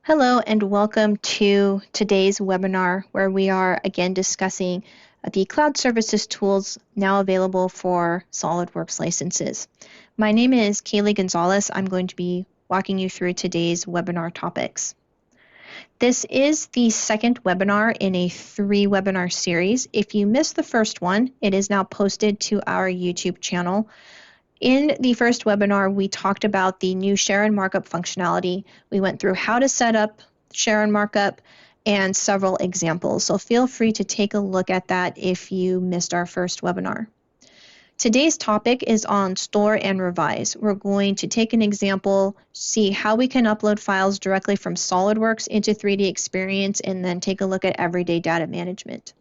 Hello and welcome to today's webinar where we are again discussing the cloud services tools now available for SOLIDWORKS licenses. My name is Kaylee Gonzalez. I'm going to be walking you through today's webinar topics. This is the second webinar in a 3-webinar series. If you missed the first one, it is now posted to our YouTube channel. In the first webinar, we talked about the new share and markup functionality. We went through how to set up share and markup and several examples. So feel free to take a look at that if you missed our first webinar. Today's topic is on store and revise. We're going to take an example, see how we can upload files directly from SOLIDWORKS into 3D Experience, and then take a look at everyday data management.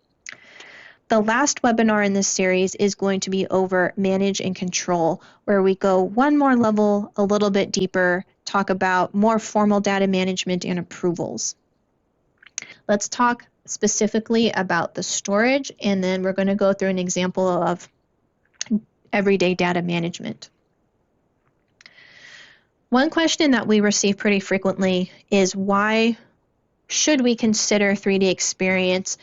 The last webinar in this series is going to be over manage and control, where we go one more level, a little bit deeper, talk about more formal data management and approvals. Let's talk specifically about the storage, and then we're going to go through an example of everyday data management. One question that we receive pretty frequently is why should we consider 3D Experience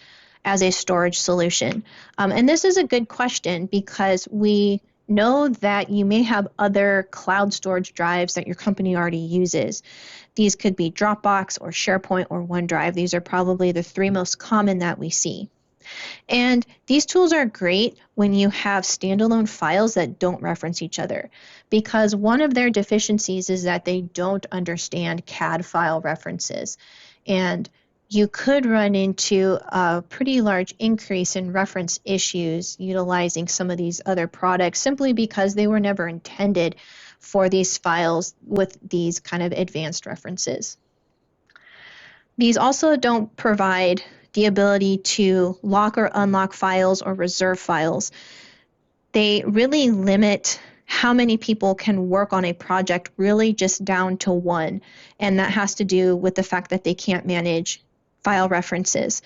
as a storage solution? And this is a good question because we know that you may have other cloud storage drives that your company already uses. These could be Dropbox or SharePoint or OneDrive. These are probably the 3 most common that we see. And these tools are great when you have standalone files that don't reference each other, because one of their deficiencies is that they don't understand CAD file references. And you could run into a pretty large increase in reference issues utilizing some of these other products simply because they were never intended for these files with these kind of advanced references. These also don't provide the ability to lock or unlock files or reserve files. They really limit how many people can work on a project, really just down to 1, and that has to do with the fact that they can't manage file references.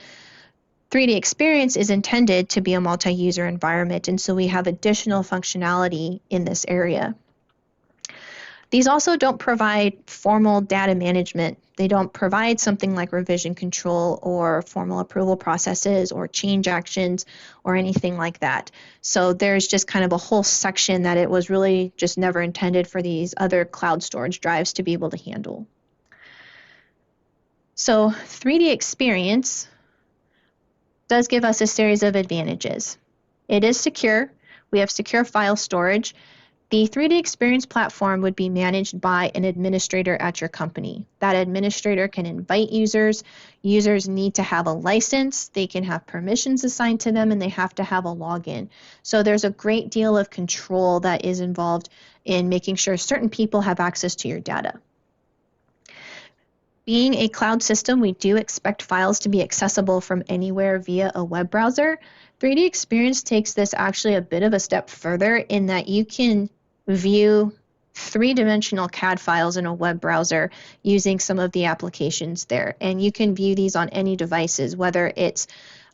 3D Experience is intended to be a multi-user environment, and so we have additional functionality in this area. These also don't provide formal data management. They don't provide something like revision control or formal approval processes or change actions or anything like that. So there's just kind of a whole section that it was really just never intended for these other cloud storage drives to be able to handle. So 3D Experience does give us a series of advantages. It is secure. We have secure file storage. The 3D Experience platform would be managed by an administrator at your company. That administrator can invite users. Users need to have a license. They can have permissions assigned to them, and they have to have a login. So there's a great deal of control that is involved in making sure certain people have access to your data. Being a cloud system, we do expect files to be accessible from anywhere via a web browser. 3D Experience takes this actually a bit of a step further in that you can view 3-dimensional CAD files in a web browser using some of the applications there. And you can view these on any devices, whether it's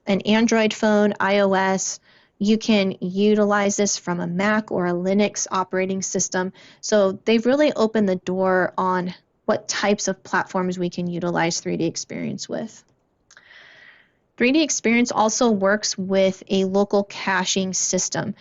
an Android phone, iOS. You can utilize this from a Mac or a Linux operating system. So they've really opened the door on what types of platforms we can utilize 3D Experience with. 3D Experience also works with a local caching system.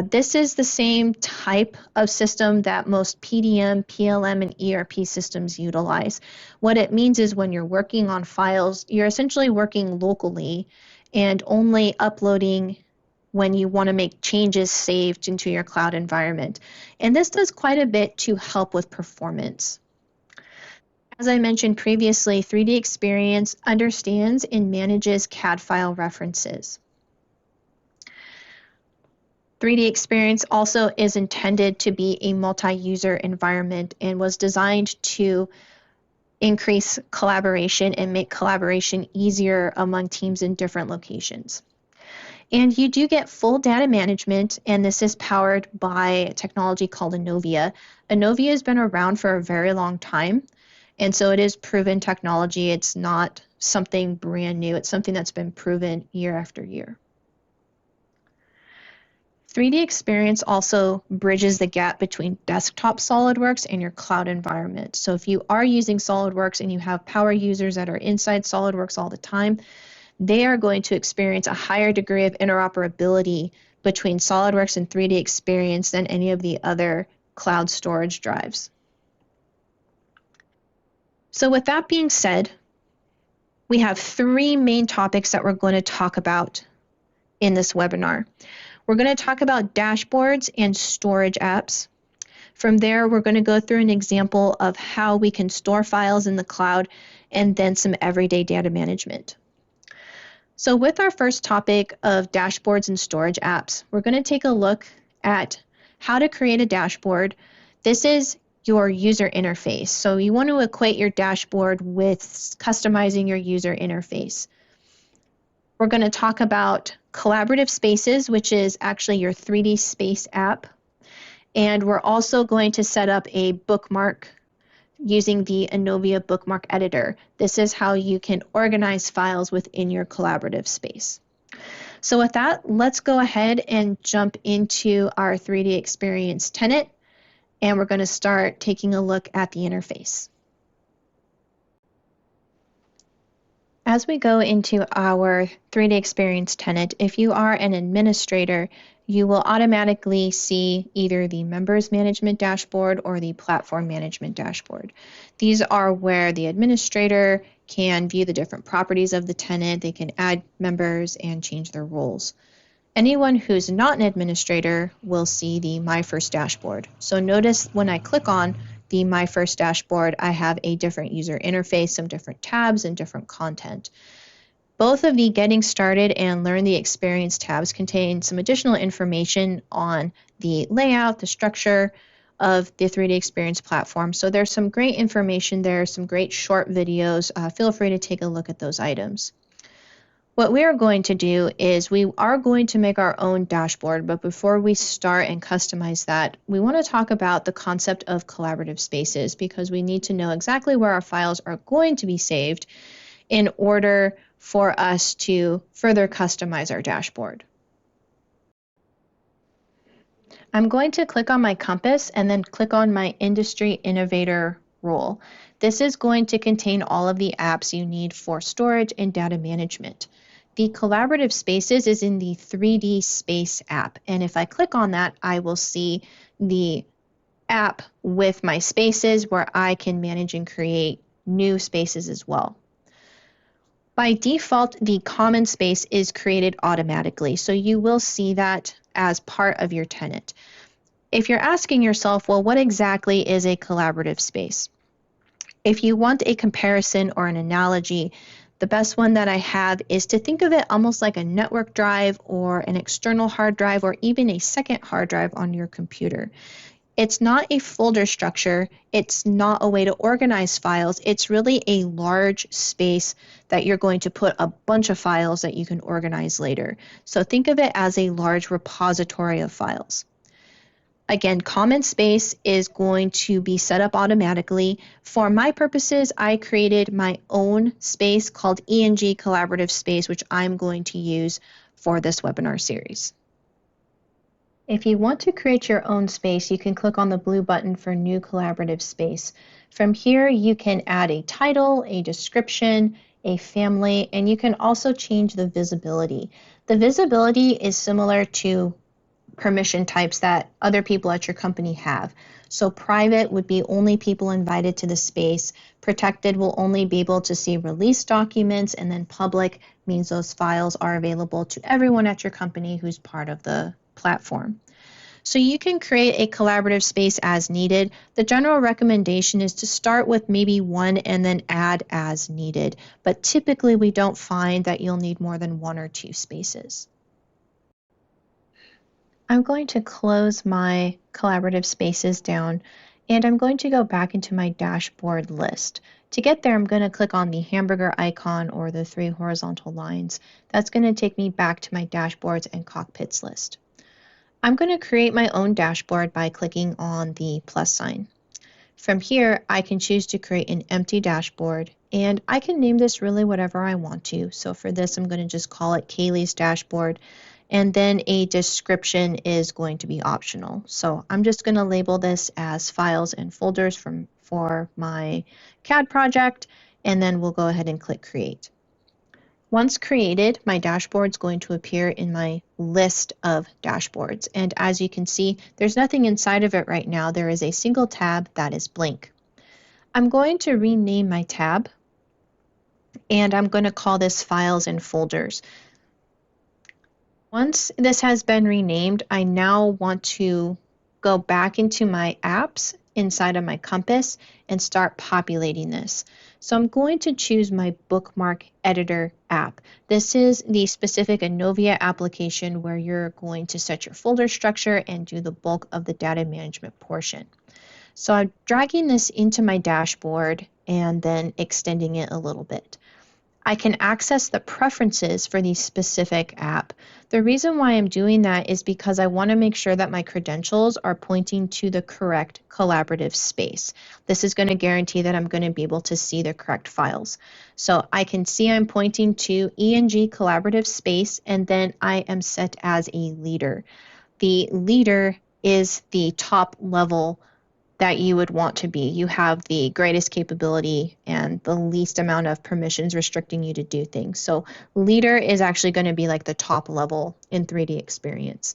This is the same type of system that most PDM, PLM, and ERP systems utilize. What it means is when you're working on files, you're essentially working locally and only uploading when you want to make changes saved into your cloud environment. And this does quite a bit to help with performance. As I mentioned previously, 3D Experience understands and manages CAD file references. 3D Experience also is intended to be a multi-user environment and was designed to increase collaboration and make collaboration easier among teams in different locations. And you do get full data management, and this is powered by technology called Inovia. Inovia has been around for a very long time. And so it is proven technology. It's not something brand new. It's something that's been proven year after year. 3D Experience also bridges the gap between desktop SOLIDWORKS and your cloud environment. So if you are using SOLIDWORKS and you have power users that are inside SOLIDWORKS all the time, they are going to experience a higher degree of interoperability between SOLIDWORKS and 3D Experience than any of the other cloud storage drives. So with that being said, we have three main topics that we're going to talk about in this webinar. We're going to talk about dashboards and storage apps. From there, we're going to go through an example of how we can store files in the cloud and then some everyday data management. So with our first topic of dashboards and storage apps, we're going to take a look at how to create a dashboard. This is your user interface. So you want to equate your dashboard with customizing your user interface. We're going to talk about collaborative spaces, which is actually your 3D Space app. And we're also going to set up a bookmark using the Inovia bookmark editor. This is how you can organize files within your collaborative space. So with that, let's go ahead and jump into our 3D Experience tenant, and we're going to start taking a look at the interface. As we go into our 3D Experience tenant, if you are an administrator, you will automatically see either the Members Management Dashboard or the Platform Management Dashboard. These are where the administrator can view the different properties of the tenant, they can add members and change their roles. Anyone who's not an administrator will see the My First Dashboard. So notice when I click on the My First Dashboard, I have a different user interface, some different tabs, and different content. Both of the Getting Started and Learn the Experience tabs contain some additional information on the layout, the structure of the 3D Experience platform. So there's some great information there, some great short videos. Feel free to take a look at those items. What we are going to do is we are going to make our own dashboard, but before we start and customize that, we want to talk about the concept of collaborative spaces because we need to know exactly where our files are going to be saved in order for us to further customize our dashboard. I'm going to click on my compass and then click on my Industry Innovator role. This is going to contain all of the apps you need for storage and data management. The collaborative spaces is in the 3D Space app, and if I click on that, I will see the app with my spaces where I can manage and create new spaces as well. By default, the common space is created automatically, so you will see that as part of your tenant. If you're asking yourself, well, what exactly is a collaborative space? If you want a comparison or an analogy, the best one that I have is to think of it almost like a network drive or an external hard drive or even a second hard drive on your computer. It's not a folder structure. It's not a way to organize files. It's really a large space that you're going to put a bunch of files that you can organize later. So think of it as a large repository of files. Again, common space is going to be set up automatically. For my purposes, I created my own space called ENG Collaborative Space, which I'm going to use for this webinar series. If you want to create your own space, you can click on the blue button for New Collaborative Space. From here, you can add a title, a description, a family, and you can also change the visibility. The visibility is similar to permission types that other people at your company have. So private would be only people invited to the space. Protected will only be able to see release documents, and then public means those files are available to everyone at your company who's part of the platform. So you can create a collaborative space as needed. The general recommendation is to start with maybe one and then add as needed, but typically we don't find that you'll need more than one or two spaces. I'm going to close my collaborative spaces down and I'm going to go back into my dashboard list. To get there, I'm going to click on the hamburger icon or the three horizontal lines. That's going to take me back to my dashboards and cockpits list. I'm going to create my own dashboard by clicking on the plus sign. From here, I can choose to create an empty dashboard, and I can name this really whatever I want to. So for this, I'm going to just call it Kaylee's dashboard, and then a description is going to be optional. So I'm just going to label this as files and folders for my CAD project, and then we'll go ahead and click create. Once created, my dashboard is going to appear in my list of dashboards. And as you can see, there's nothing inside of it right now. There is a single tab that is blank. I'm going to rename my tab, and I'm going to call this files and folders. Once this has been renamed, I now want to go back into my apps inside of my compass and start populating this. So I'm going to choose my bookmark editor app. This is the specific Inovia application where you're going to set your folder structure and do the bulk of the data management portion. So I'm dragging this into my dashboard and then extending it a little bit. I can access the preferences for the specific app. The reason why I'm doing that is because I want to make sure that my credentials are pointing to the correct collaborative space. This is going to guarantee that I'm going to be able to see the correct files. So I can see I'm pointing to ENG collaborative space, and then I am set as a leader. The leader is the top level that you would want to be. You have the greatest capability and the least amount of permissions restricting you to do things. So leader is actually going to be like the top level in 3D experience.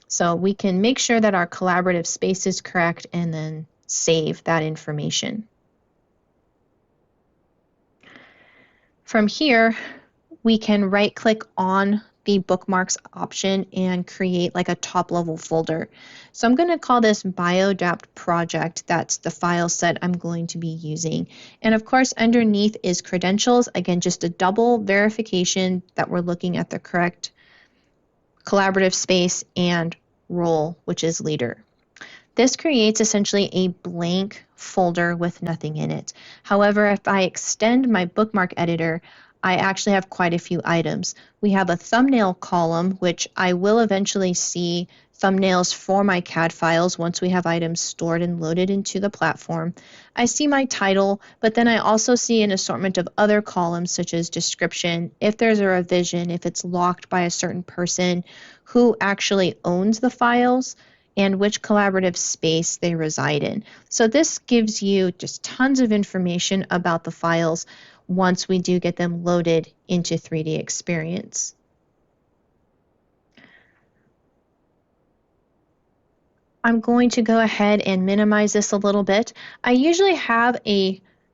So we can make sure that our collaborative space is correct and then save that information. From here, we can right click on the bookmarks option and create like a top level folder. So I'm going to call this BioDapt project. That's the file set I'm going to be using. And of course, underneath is credentials. Again, just a double verification that we're looking at the correct collaborative space and role, which is leader. This creates essentially a blank folder with nothing in it. However, if I extend my bookmark editor, I actually have quite a few items. We have a thumbnail column, which I will eventually see thumbnails for my CAD files once we have items stored and loaded into the platform. I see my title, but then I also see an assortment of other columns such as description, if there's a revision, if it's locked by a certain person, who actually owns the files, and which collaborative space they reside in. So this gives you just tons of information about the files once we do get them loaded into 3D Experience. I'm going to go ahead and minimize this a little bit. I usually have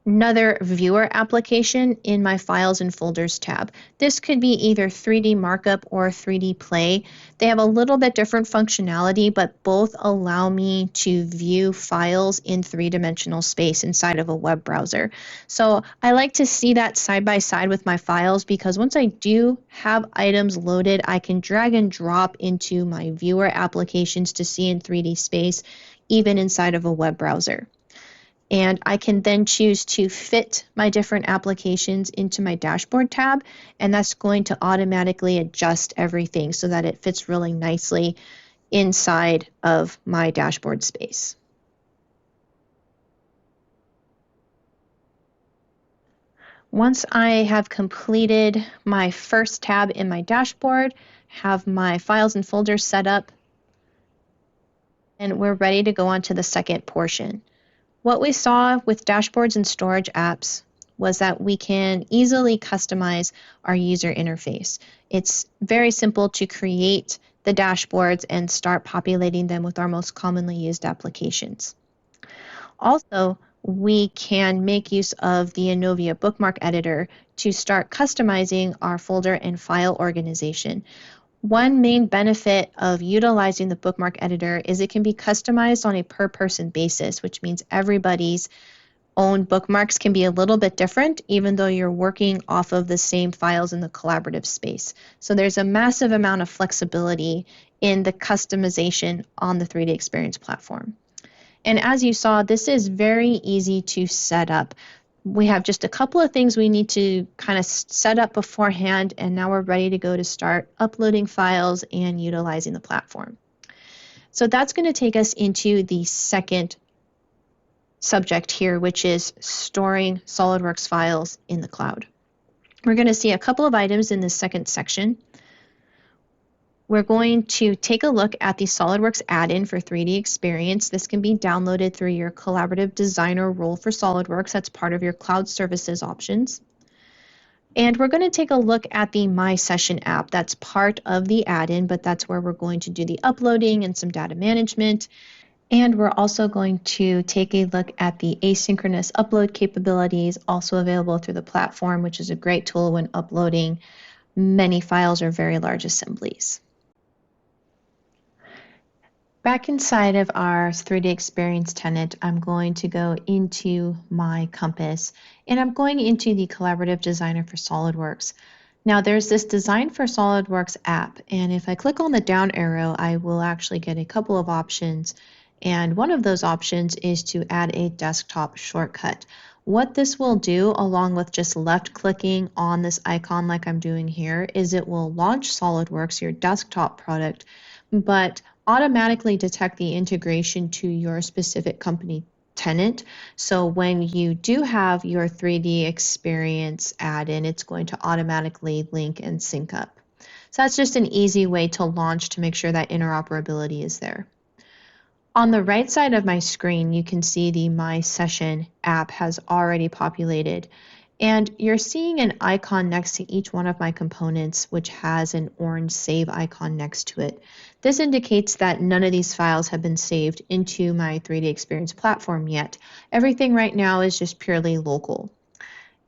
another viewer application in my files and folders tab. This could be either 3D markup or 3D play. They have a little bit different functionality, but both allow me to view files in three-dimensional space inside of a web browser. So I like to see that side by side with my files because once I do have items loaded, I can drag and drop into my viewer applications to see in 3D space, even inside of a web browser. And I can then choose to fit my different applications into my dashboard tab, and that's going to automatically adjust everything so that it fits really nicely inside of my dashboard space. Once I have completed my first tab in my dashboard, have my files and folders set up, and we're ready to go on to the second portion. What we saw with dashboards and storage apps was that we can easily customize our user interface. It's very simple to create the dashboards and start populating them with our most commonly used applications. Also, we can make use of the Inovia bookmark editor to start customizing our folder and file organization. One main benefit of utilizing the bookmark editor is it can be customized on a per person basis, which means everybody's own bookmarks can be a little bit different, even though you're working off of the same files in the collaborative space. So there's a massive amount of flexibility in the customization on the 3D Experience platform. And as you saw, this is very easy to set up. We have just a couple of things we need to kind of set up beforehand, and now we're ready to go to start uploading files and utilizing the platform. So that's going to take us into the second subject here, which is storing SOLIDWORKS files in the cloud. We're going to see a couple of items in this second section. we're going to take a look at the SOLIDWORKS add-in for 3D Experience. This can be downloaded through your Collaborative Designer role for SOLIDWORKS. That's part of your Cloud Services options. And we're going to take a look at the My Session app. That's part of the add-in, but that's where we're going to do the uploading and some data management. And we're also going to take a look at the asynchronous upload capabilities, also available through the platform, which is a great tool when uploading many files or very large assemblies. Back inside of our 3D Experience tenant, I'm going to go into my compass, and I'm going into the Collaborative Designer for SOLIDWORKS. Now there's this Design for SOLIDWORKS app, and if I click on the down arrow, I will actually get a couple of options, and one of those options is to add a desktop shortcut. What this will do, along with just left clicking on this icon like I'm doing here, is it will launch SOLIDWORKS, your desktop product, but automatically detect the integration to your specific company tenant. So when you do have your 3D Experience add-in, it's going to automatically link and sync up. So that's just an easy way to launch to make sure that interoperability is there. On the right side of my screen, you can see the My Session app has already populated. And you're seeing an icon next to each one of my components, which has an orange save icon next to it. This indicates that none of these files have been saved into my 3D Experience platform yet. Everything right now is just purely local.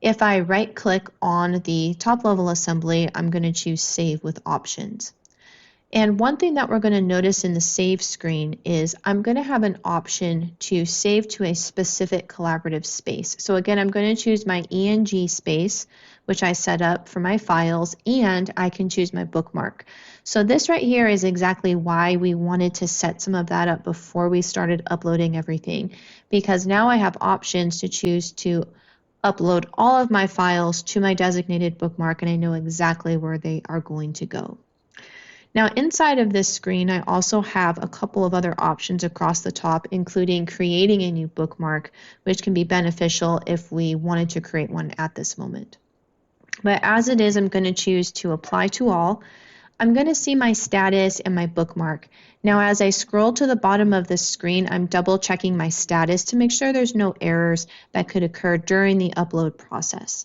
If I right-click on the top-level assembly, I'm going to choose Save with Options. And one thing that we're going to notice in the save screen is I'm going to have an option to save to a specific collaborative space. So again, I'm going to choose my ENG space, which I set up for my files, and I can choose my bookmark. So this right here is exactly why we wanted to set some of that up before we started uploading everything, because now I have options to choose to upload all of my files to my designated bookmark, and I know exactly where they are going to go. Now inside of this screen, I also have a couple of other options across the top, including creating a new bookmark, which can be beneficial if we wanted to create one at this moment. But as it is, I'm going to choose to apply to all. I'm going to see my status and my bookmark. Now as I scroll to the bottom of this screen, I'm double checking my status to make sure there's no errors that could occur during the upload process.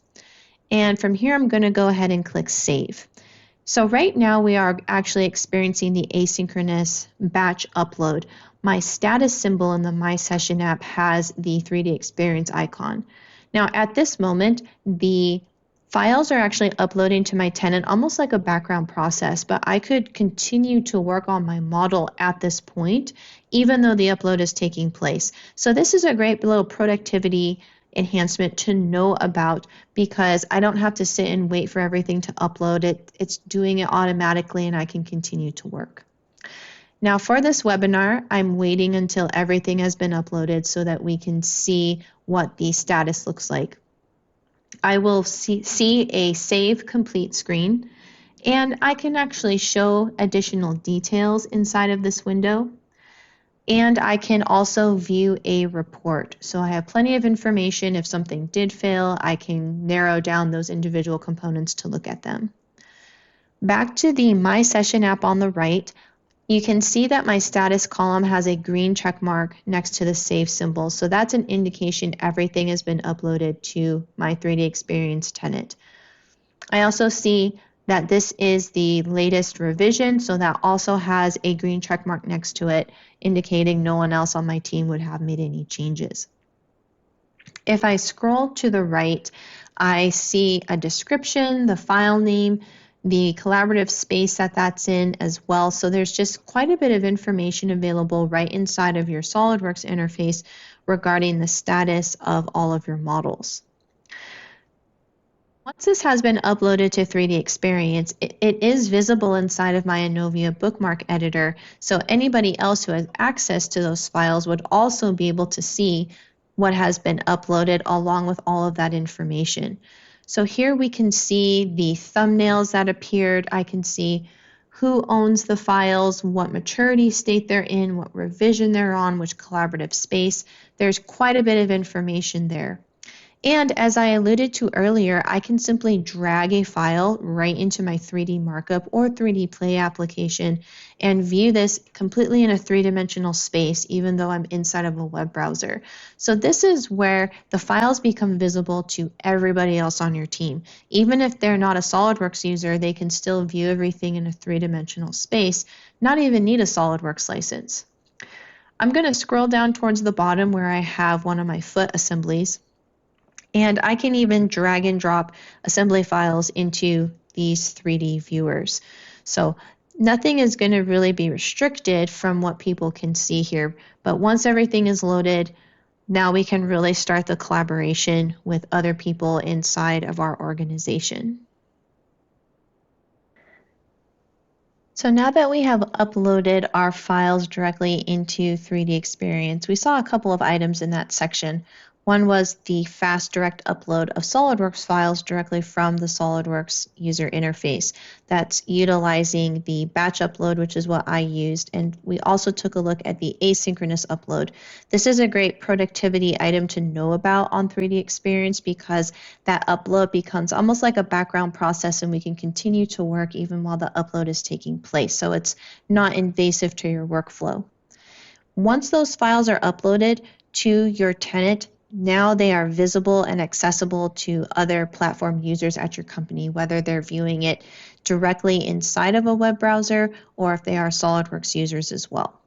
And from here, I'm going to go ahead and click Save. So right now we are actually experiencing the asynchronous batch upload. My status symbol in the My Session app has the 3D Experience icon. Now at this moment, the files are actually uploading to my tenant almost like a background process, but I could continue to work on my model at this point, even though the upload is taking place. So this is a great little productivity enhancement to know about, because I don't have to sit and wait for everything to upload. It's doing it automatically and I can continue to work. Now for this webinar, I'm waiting until everything has been uploaded so that we can see what the status looks like. I will see a Save Complete screen, and I can actually show additional details inside of this window. And I can also view a report. So I have plenty of information. If something did fail, I can narrow down those individual components to look at them. Back to the My Session app on the right, you can see that my status column has a green check mark next to the save symbol. So that's an indication everything has been uploaded to my 3D Experience tenant. I also see that this is the latest revision, so that also has a green check mark next to it, indicating no one else on my team would have made any changes. If I scroll to the right, I see a description, the file name, the collaborative space that's in as well. So there's just quite a bit of information available right inside of your SOLIDWORKS interface regarding the status of all of your models. Once this has been uploaded to 3D Experience, it is visible inside of my Inovia bookmark editor, so anybody else who has access to those files would also be able to see what has been uploaded along with all of that information. So here we can see the thumbnails that appeared. I can see who owns the files, what maturity state they're in, what revision they're on, which collaborative space. There's quite a bit of information there. And as I alluded to earlier, I can simply drag a file right into my 3D markup or 3D Play application and view this completely in a three-dimensional space, even though I'm inside of a web browser. So this is where the files become visible to everybody else on your team. Even if they're not a SOLIDWORKS user, they can still view everything in a three-dimensional space, not even need a SOLIDWORKS license. I'm going to scroll down towards the bottom where I have one of my foot assemblies. And I can even drag and drop assembly files into these 3D viewers. So nothing is going to really be restricted from what people can see here. But once everything is loaded, now we can really start the collaboration with other people inside of our organization. So now that we have uploaded our files directly into 3D Experience, we saw a couple of items in that section. One was the fast direct upload of SOLIDWORKS files directly from the SOLIDWORKS user interface. That's utilizing the batch upload, which is what I used, and we also took a look at the asynchronous upload. This is a great productivity item to know about on 3D Experience because that upload becomes almost like a background process and we can continue to work even while the upload is taking place. So it's not invasive to your workflow. Once those files are uploaded to your tenant, now they are visible and accessible to other platform users at your company, whether they're viewing it directly inside of a web browser or if they are SOLIDWORKS users as well.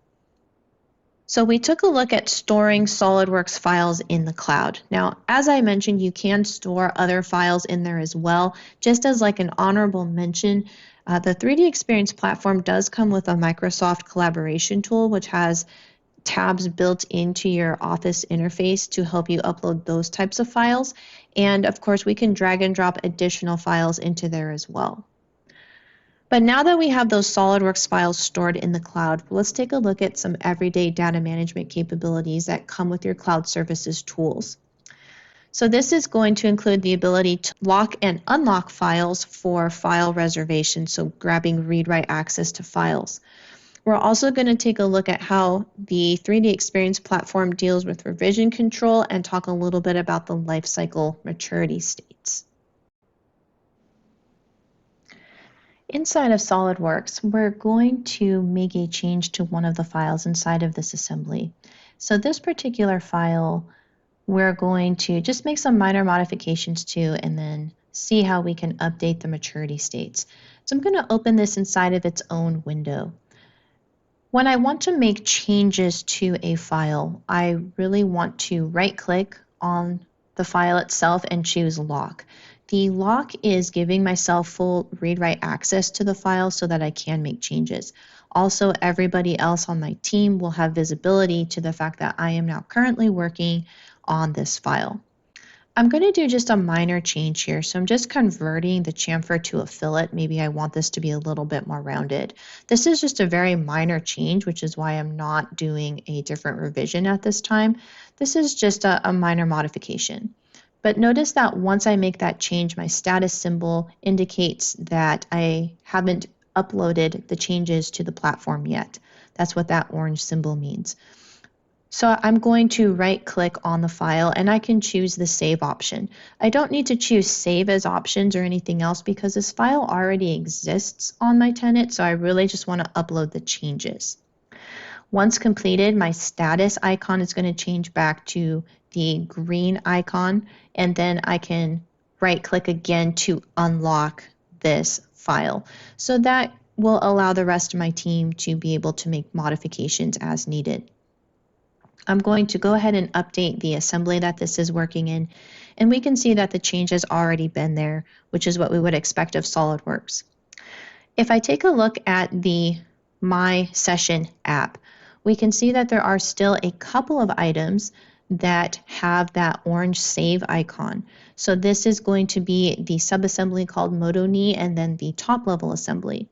So we took a look at storing SOLIDWORKS files in the cloud. Now, as I mentioned, you can store other files in there as well. Just as like an honorable mention, the 3D Experience platform does come with a Microsoft collaboration tool, which has tabs built into your Office interface to help you upload those types of files. And of course, we can drag and drop additional files into there as well. But now that we have those SOLIDWORKS files stored in the cloud, let's take a look at some everyday data management capabilities that come with your cloud services tools. So this is going to include the ability to lock and unlock files for file reservation, so grabbing read-write access to files. We're also going to take a look at how the 3D Experience platform deals with revision control and talk a little bit about the lifecycle maturity states. Inside of SOLIDWORKS, we're going to make a change to one of the files inside of this assembly. So this particular file, we're going to just make some minor modifications to and then see how we can update the maturity states. So I'm going to open this inside of its own window. When I want to make changes to a file, I really want to right-click on the file itself and choose Lock. The lock is giving myself full read-write access to the file so that I can make changes. Also, everybody else on my team will have visibility to the fact that I am now currently working on this file. I'm going to do just a minor change here. So I'm just converting the chamfer to a fillet. Maybe I want this to be a little bit more rounded. This is just a very minor change, which is why I'm not doing a different revision at this time. This is just a minor modification. But notice that once I make that change, my status symbol indicates that I haven't uploaded the changes to the platform yet. That's what that orange symbol means. So I'm going to right-click on the file and I can choose the Save option. I don't need to choose Save as options or anything else because this file already exists on my tenant, so I really just want to upload the changes. Once completed, my status icon is going to change back to the green icon, and then I can right-click again to unlock this file. So that will allow the rest of my team to be able to make modifications as needed. I'm going to go ahead and update the assembly that this is working in, and we can see that the change has already been there, which is what we would expect of SOLIDWORKS. If I take a look at the My Session app, we can see that there are still a couple of items that have that orange save icon. So this is going to be the subassembly called MotoKnee and then the top level assembly.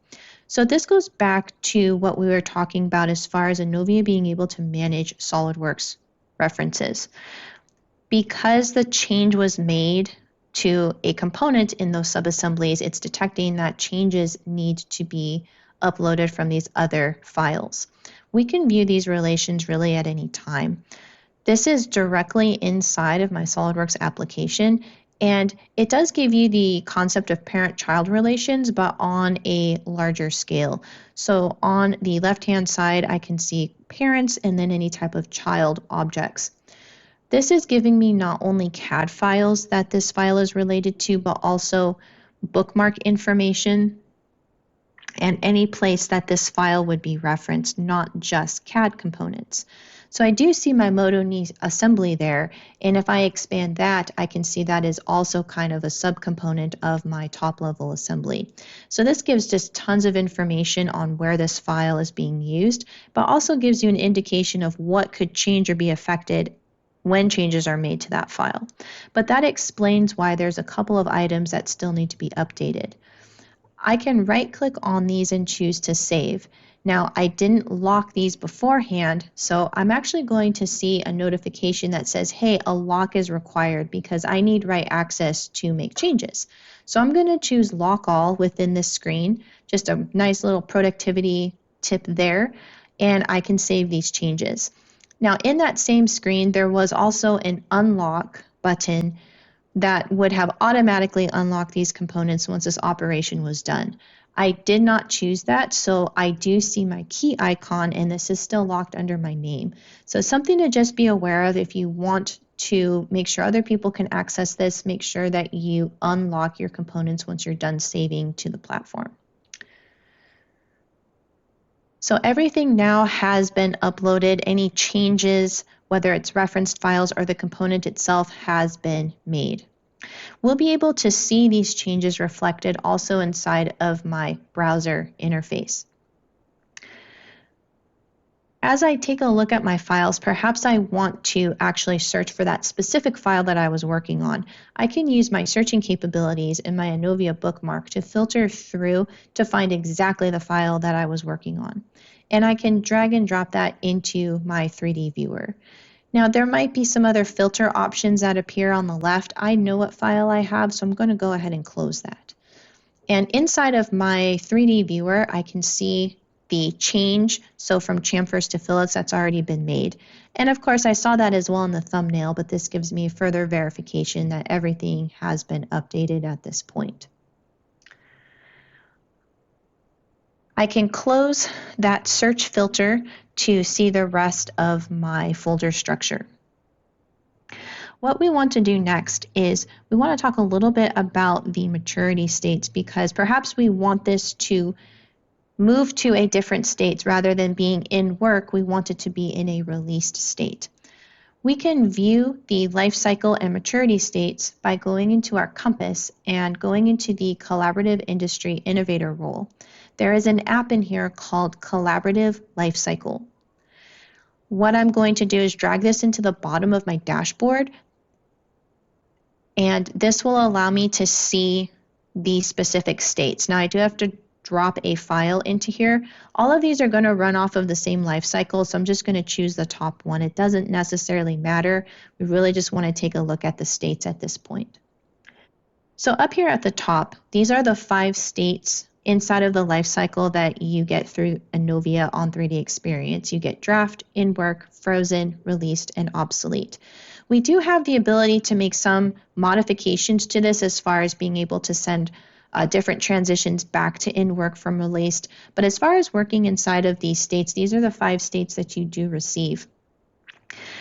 So this goes back to what we were talking about as far as Innovia being able to manage SOLIDWORKS references. Because the change was made to a component in those subassemblies, it's detecting that changes need to be uploaded from these other files. We can view these relations really at any time. This is directly inside of my SOLIDWORKS application, and it does give you the concept of parent-child relations, but on a larger scale. So on the left-hand side, I can see parents and then any type of child objects. This is giving me not only CAD files that this file is related to, but also bookmark information and any place that this file would be referenced, not just CAD components. So I do see my MotoNI assembly there, and if I expand that, I can see that is also kind of a subcomponent of my top-level assembly. So this gives just tons of information on where this file is being used, but also gives you an indication of what could change or be affected when changes are made to that file. But that explains why there's a couple of items that still need to be updated. I can right-click on these and choose to save. Now, I didn't lock these beforehand, so I'm actually going to see a notification that says, hey, a lock is required because I need write access to make changes. So I'm going to choose lock all within this screen, just a nice little productivity tip there, and I can save these changes. Now, in that same screen, there was also an unlock button that would have automatically unlocked these components once this operation was done. I did not choose that, so I do see my key icon, and this is still locked under my name. So something to just be aware of if you want to make sure other people can access this, make sure that you unlock your components once you're done saving to the platform. So everything now has been uploaded. Any changes, whether it's referenced files or the component itself, has been made. We'll be able to see these changes reflected also inside of my browser interface. As I take a look at my files, perhaps I want to actually search for that specific file that I was working on. I can use my searching capabilities in my Inovia bookmark to filter through to find exactly the file that I was working on. And I can drag and drop that into my 3D viewer. Now, there might be some other filter options that appear on the left. I know what file I have, so I'm going to go ahead and close that. And inside of my 3D viewer, I can see the change. So from chamfers to fillets, that's already been made. And of course, I saw that as well in the thumbnail, but this gives me further verification that everything has been updated at this point. I can close that search filter to see the rest of my folder structure. What we want to do next is we want to talk a little bit about the maturity states, because perhaps we want this to move to a different state rather than being in work. We want it to be in a released state. We can view the life cycle and maturity states by going into our compass and going into the Collaborative Industry Innovator role. There is an app in here called Collaborative Lifecycle. What I'm going to do is drag this into the bottom of my dashboard, and this will allow me to see the specific states. Now, I do have to drop a file into here. All of these are going to run off of the same life cycle, so I'm just going to choose the top one. It doesn't necessarily matter. We really just want to take a look at the states at this point. So up here at the top, these are the 5 states inside of the life cycle that you get through Inovia on 3D Experience. You get draft, in work, frozen, released, and obsolete. We do have the ability to make some modifications to this as far as being able to send different transitions back to in work from released. But as far as working inside of these states, these are the 5 states that you do receive.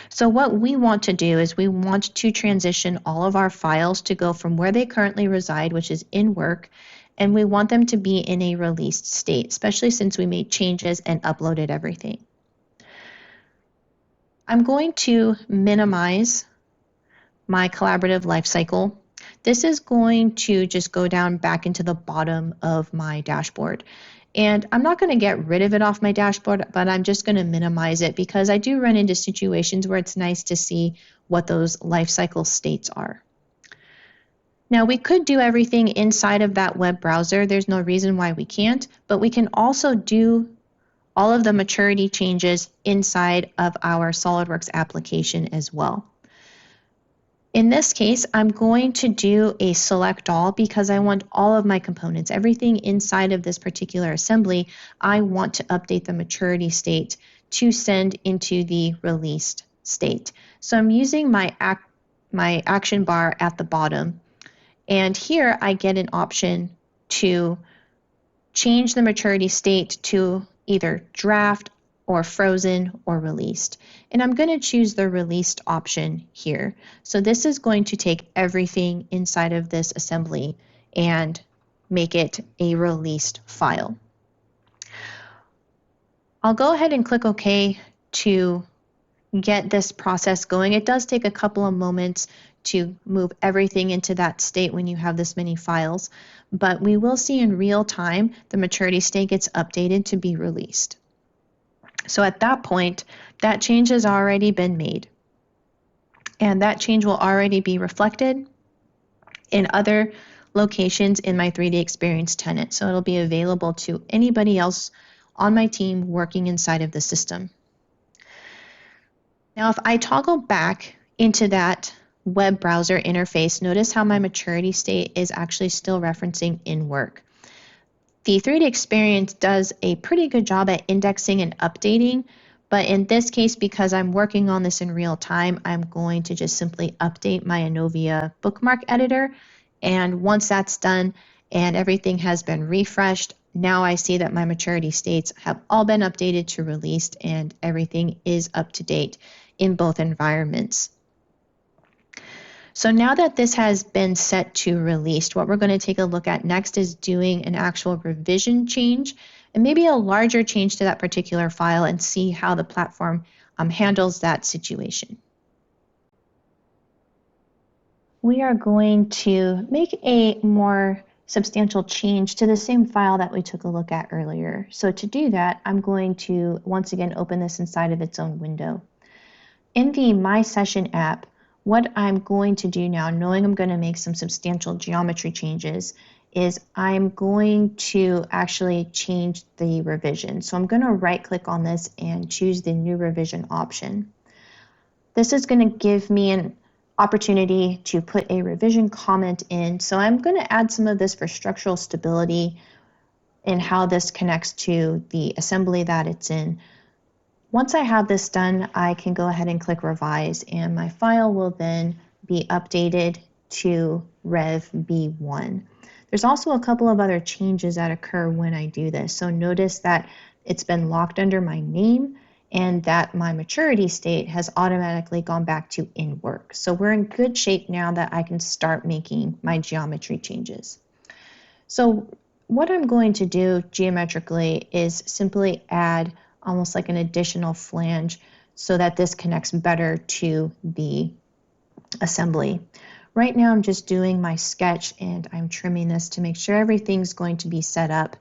So what we want to do is we want to transition all of our files to go from where they currently reside, which is in work, and we want them to be in a released state, especially since we made changes and uploaded everything. I'm going to minimize my collaborative lifecycle. This is going to just go down back into the bottom of my dashboard. And I'm not going to get rid of it off my dashboard, but I'm just going to minimize it because I do run into situations where it's nice to see what those life cycle states are. Now, we could do everything inside of that web browser. There's no reason why we can't, but we can also do all of the maturity changes inside of our SOLIDWORKS application as well. In this case, I'm going to do a select all because I want all of my components, everything inside of this particular assembly, I want to update the maturity state to send into the released state. So I'm using my action bar at the bottom, and here I get an option to change the maturity state to either draft or frozen or released. And I'm going to choose the released option here. So this is going to take everything inside of this assembly and make it a released file. I'll go ahead and click OK to get this process going. It does take a couple of moments to move everything into that state when you have this many files, but we will see in real time the maturity state gets updated to be released. So at that point, that change has already been made, and that change will already be reflected in other locations in my 3D Experience tenant. So it'll be available to anybody else on my team working inside of the system. Now, if I toggle back into that web browser interface, notice how my maturity state is actually still referencing in work. The 3D Experience does a pretty good job at indexing and updating, but in this case, because I'm working on this in real time, I'm going to just simply update my Inovia bookmark editor. And once that's done and everything has been refreshed, now I see that my maturity states have all been updated to released and everything is up to date in both environments. So now that this has been set to released, what we're going to take a look at next is doing an actual revision change and maybe a larger change to that particular file and see how the platform handles that situation. We are going to make a more substantial change to the same file that we took a look at earlier. So to do that, I'm going to once again open this inside of its own window. In the My Session app, what I'm going to do now, knowing I'm going to make some substantial geometry changes, is I'm going to actually change the revision. So I'm going to right click on this and choose the new revision option. This is going to give me an opportunity to put a revision comment in. So I'm going to add some of this for structural stability and how this connects to the assembly that it's in. Once I have this done, I can go ahead and click Revise, and my file will then be updated to Rev B1. There's also a couple of other changes that occur when I do this. So notice that it's been locked under my name and that my maturity state has automatically gone back to in work. So we're in good shape now that I can start making my geometry changes. So what I'm going to do geometrically is simply add almost like an additional flange so that this connects better to the assembly. Right now I'm just doing my sketch and I'm trimming this to make sure everything's going to be set up,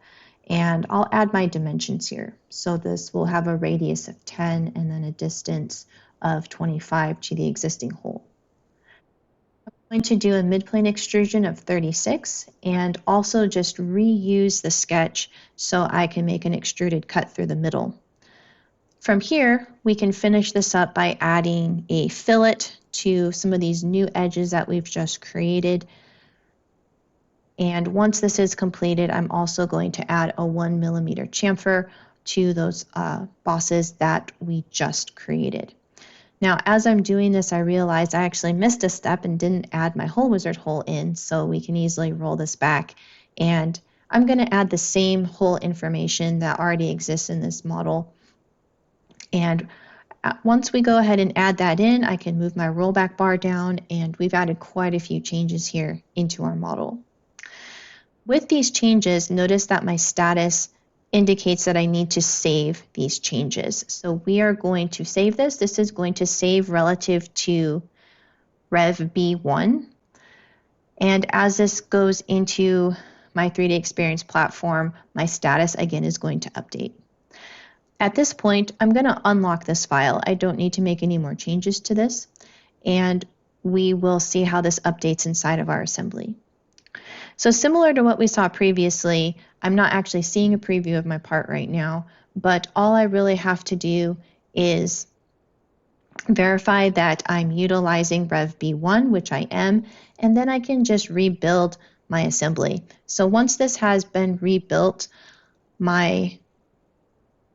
and I'll add my dimensions here. So this will have a radius of 10 and then a distance of 25 to the existing hole. I'm going to do a midplane extrusion of 36 and also just reuse the sketch so I can make an extruded cut through the middle. From here, we can finish this up by adding a fillet to some of these new edges that we've just created. And once this is completed, I'm also going to add a 1 millimeter chamfer to those bosses that we just created. Now, as I'm doing this, I realized I actually missed a step and didn't add my hole wizard hole in, so we can easily roll this back. And I'm going to add the same hole information that already exists in this model. And once we go ahead and add that in, I can move my rollback bar down, and we've added quite a few changes here into our model. With these changes, notice that my status indicates that I need to save these changes. So we are going to save this. This is going to save relative to Rev B1. And as this goes into my 3D Experience platform, my status again is going to update. At this point, I'm going to unlock this file. I don't need to make any more changes to this, and we will see how this updates inside of our assembly. So similar to what we saw previously, I'm not actually seeing a preview of my part right now, but all I really have to do is verify that I'm utilizing Rev B1, which I am, and then I can just rebuild my assembly. So once this has been rebuilt, my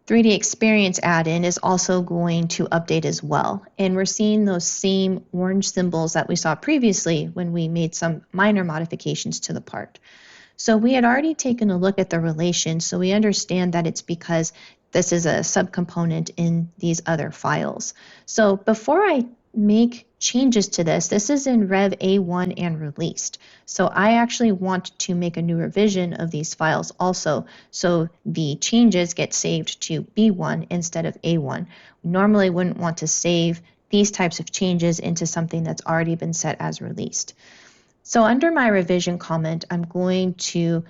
3D Experience add-in is also going to update as well. And we're seeing those same orange symbols that we saw previously when we made some minor modifications to the part. So we had already taken a look at the relation, so we understand that it's because this is a subcomponent in these other files. So before I make changes to this, this is in Rev A1 and released. So I actually want to make a new revision of these files also, so the changes get saved to B1 instead of A1. Normally wouldn't want to save these types of changes into something that's already been set as released. So under my revision comment, I'm going to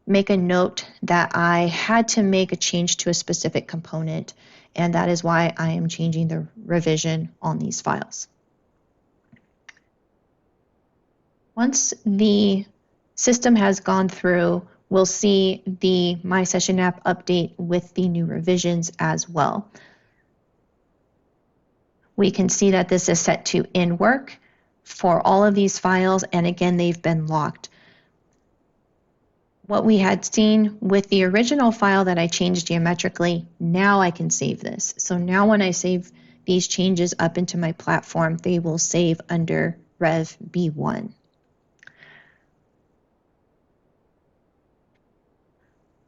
make a note that I had to make a change to a specific component, and that is why I am changing the revision on these files. Once the system has gone through, we'll see the My Session app update with the new revisions as well. We can see that this is set to in work for all of these files, and again, they've been locked. What we had seen with the original file that I changed geometrically, now I can save this. So now when I save these changes up into my platform, they will save under Rev B1.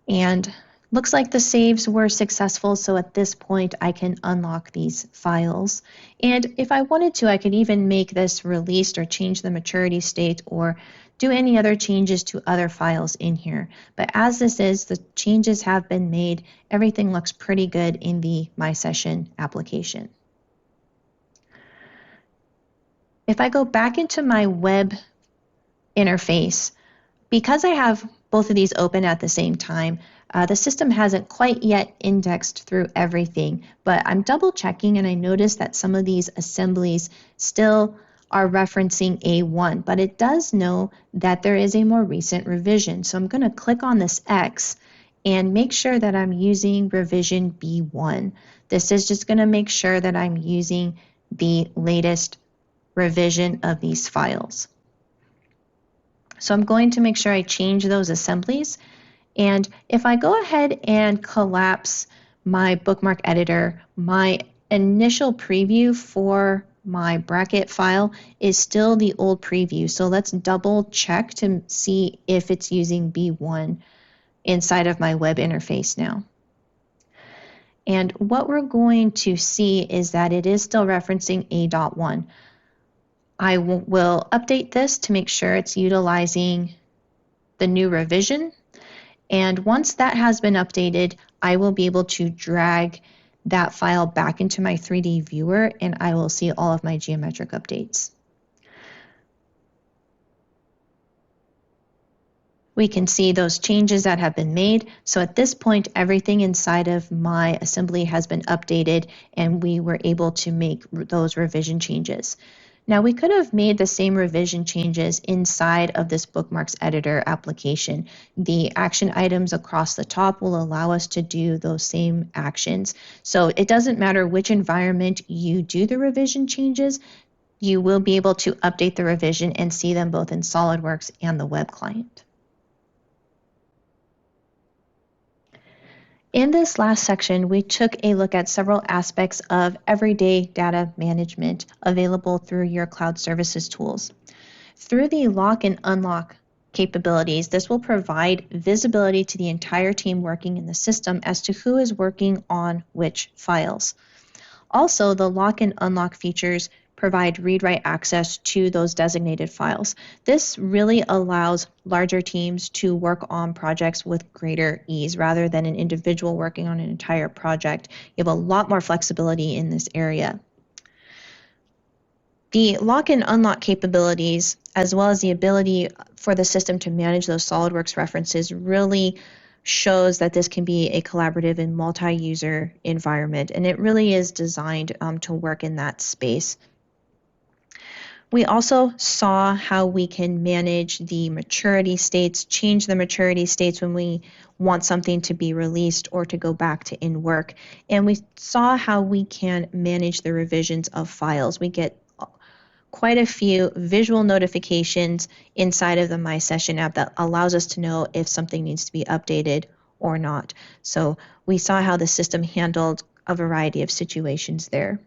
And looks like the saves were successful, so at this point I can unlock these files. And if I wanted to, I could even make this released or change the maturity state or do any other changes to other files in here. But as this is, the changes have been made. Everything looks pretty good in the My Session application. If I go back into my web interface, because I have both of these open at the same time, the system hasn't quite yet indexed through everything, but I'm double checking and I notice that some of these assemblies still are referencing A1, but it does know that there is a more recent revision. So I'm going to click on this X and make sure that I'm using revision B1. This is just going to make sure that I'm using the latest revision of these files. So I'm going to make sure I change those assemblies. And if I go ahead and collapse my bookmark editor, my initial preview for my bracket file is still the old preview. So let's double check to see if it's using B1 inside of my web interface now. And what we're going to see is that it is still referencing A.1. I will update this to make sure it's utilizing the new revision. And once that has been updated, I will be able to drag that file back into my 3D viewer and I will see all of my geometric updates. We can see those changes that have been made. So at this point, everything inside of my assembly has been updated and we were able to make those revision changes. Now we could have made the same revision changes inside of this bookmarks editor application. The action items across the top will allow us to do those same actions. So it doesn't matter which environment you do the revision changes, you will be able to update the revision and see them both in SOLIDWORKS and the web client. In this last section, we took a look at several aspects of everyday data management available through your cloud services tools. Through the lock and unlock capabilities, this will provide visibility to the entire team working in the system as to who is working on which files. Also, the lock and unlock features provide read-write access to those designated files. This really allows larger teams to work on projects with greater ease rather than an individual working on an entire project. You have a lot more flexibility in this area. The lock and unlock capabilities, as well as the ability for the system to manage those SOLIDWORKS references, really shows that this can be a collaborative and multi-user environment, and it really is designed to work in that space. We also saw how we can manage the maturity states, change the maturity states when we want something to be released or to go back to in work. And we saw how we can manage the revisions of files. We get quite a few visual notifications inside of the My Session app that allows us to know if something needs to be updated or not. So we saw how the system handled a variety of situations there.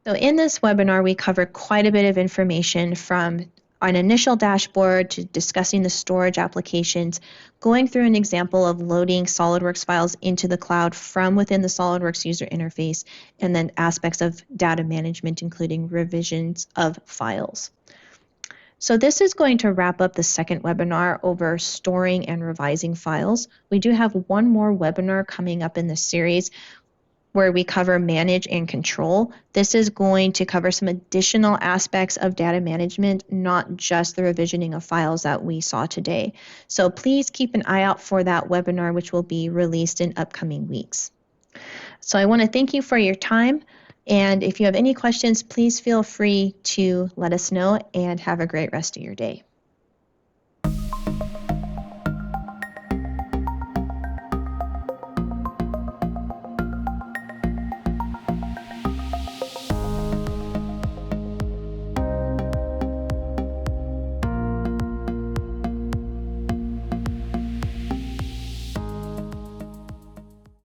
So in this webinar, we covered quite a bit of information from an initial dashboard to discussing the storage applications, going through an example of loading SOLIDWORKS files into the cloud from within the SOLIDWORKS user interface, and then aspects of data management, including revisions of files. So this is going to wrap up the second webinar over storing and revising files. We do have one more webinar coming up in this series where we cover manage and control. This is going to cover some additional aspects of data management, not just the revisioning of files that we saw today. So please keep an eye out for that webinar, which will be released in upcoming weeks. So I want to thank you for your time. And if you have any questions, please feel free to let us know, and have a great rest of your day.